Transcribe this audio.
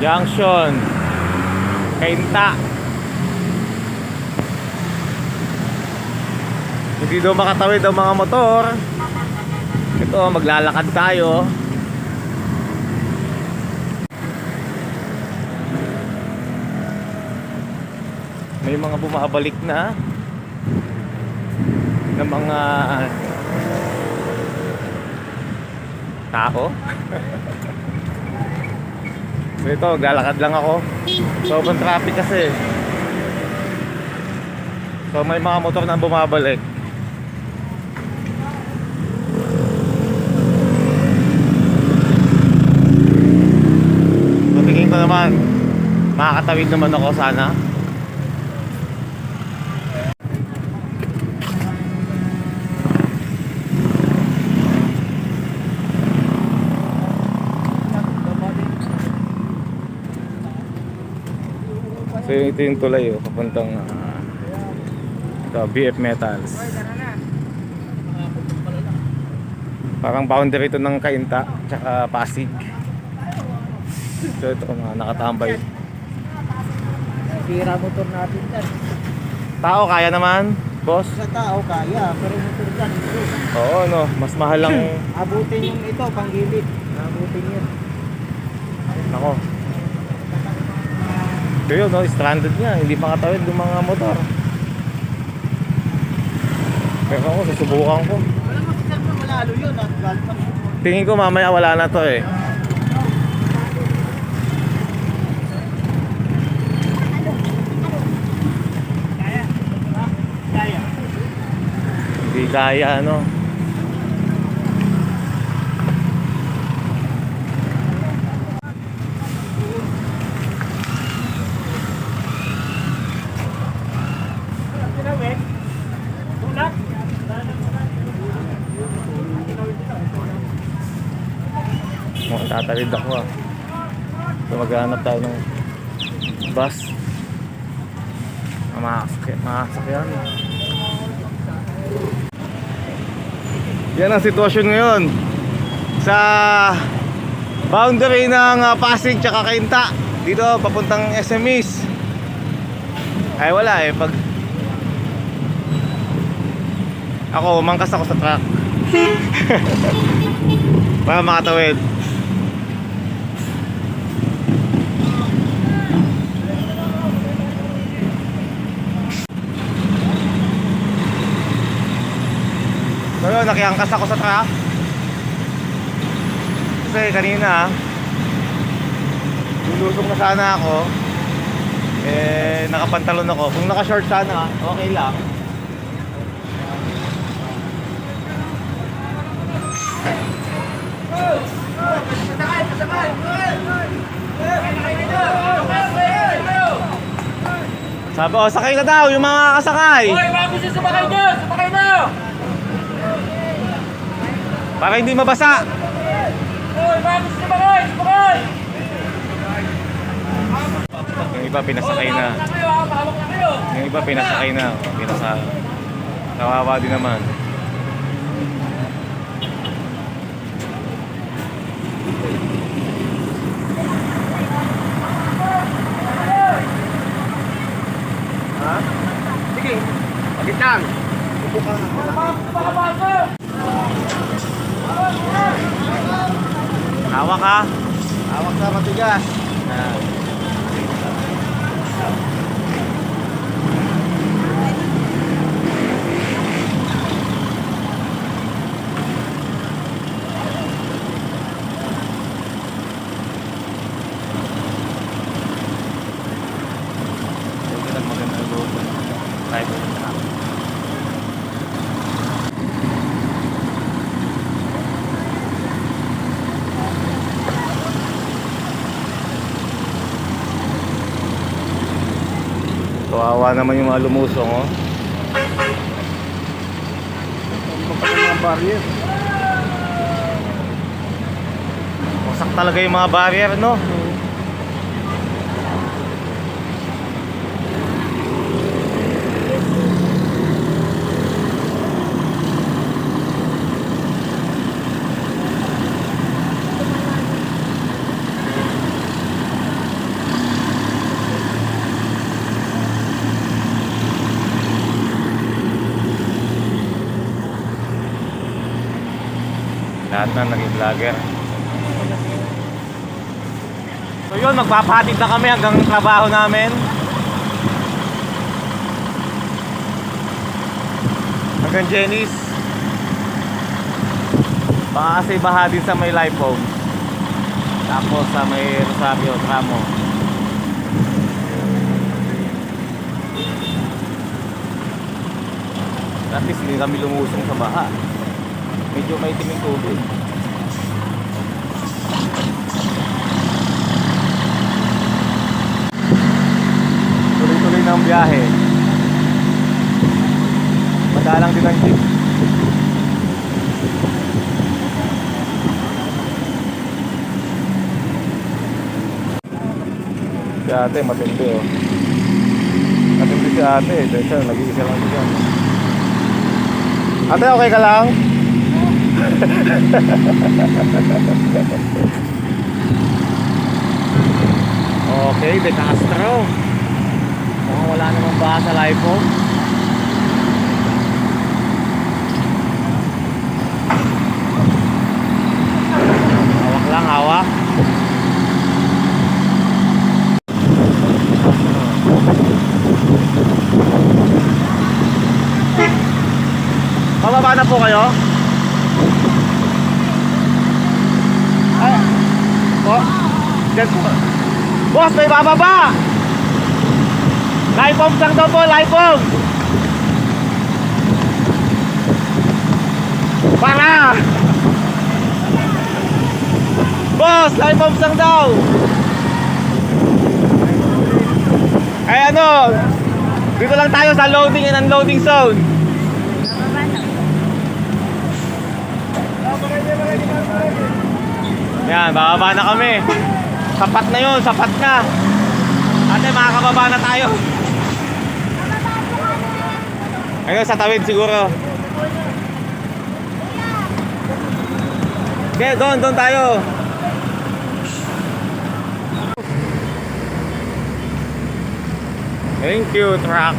Junction Kainta. Hindi daw makatawid ang mga motor. Ito, maglalakad tayo. May mga bumabalik na mga tao. So ito, maglalakad lang ako. Sobrang traffic kasi. So may mga motor na bumabalik. Tingin ko naman makakatawid naman ako sana. So ito yung tulay papuntang BF Metals. Parang boundary ito ng Kainta tsaka Pasig. So ito mga nakatambay. Sira motor natin dyan. Tao kaya naman, boss? Sa tao kaya, pero motor dyan. Oo no, mas mahal lang. Abutin yung ito, panggilid. Abutin yun. Nako. Pero no, stranded niya, hindi makatawid yung mga motor. Pero ako, susubukan ko. Wala makasal na malalo yun. Tingin ko mamaya wala na to eh. Hindi kaya ano. Tatawid ako So maghanap tayo ng bus. Makakasakyan. Yan ang sitwasyon ngayon sa boundary ng Pasig tsaka Kainta. Dito papuntang SMEs. Ay wala eh, pag ako mangkas ako sa truck para makatawid. So yun, nakiangkas ako sa truck kasi kanina lulusong na sana ako eh, nakapantalon ako. Kung naka-short sana, okay lang. Sabi, oh, sakay na daw yung mga kasakay. Hoy, bago siya sumakay nyo! Sumakay na! Para hindi mabasa. Hoy, bago siya sumakay! Sumakay! Yung iba pinasakay na. Mahawak na kayo! Yung iba pinasakay na. Kawawa din naman. Ha? Sige, pagit lang. Upo ka nga. Hawak ka. Hawak sa matigas. Kawawa naman yung mga lumusong, oh. Mga barrier. Wasak talaga yung mga barrier, no? Lahat na naging vlogger. So yun, magpapatid na kami hanggang trabaho namin. Hanggang Jenny's. Baka kasi baha din sa may live phone. Tapos sa may Rosario, Tramo. At least hindi kami lumusong sa baha. Medyo may timing tubig. Tuloy-tuloy na ang biyahe. Madalang din ang jeep. Si ate matindi oh. Matindi si ate. Dahil siya nag-iisa lang siya. Ate, okay ka lang? Okay, De Castro. Mukhang wala namang baha sa live phone. Hawak lang, hawak. Bababa na po kayo? Ay, po? Diyan po. Boss, may bababa! Live bomb lang daw po, live bomb! Para! Boss, live bomb lang daw! Ay ano, dito lang tayo sa loading and unloading zone. Yan, bababa na kami. Sapat na yun, sapat na. Ate, makakababa na tayo. Ayun, sa tawid siguro. Okay, doon tayo. Thank you, truck.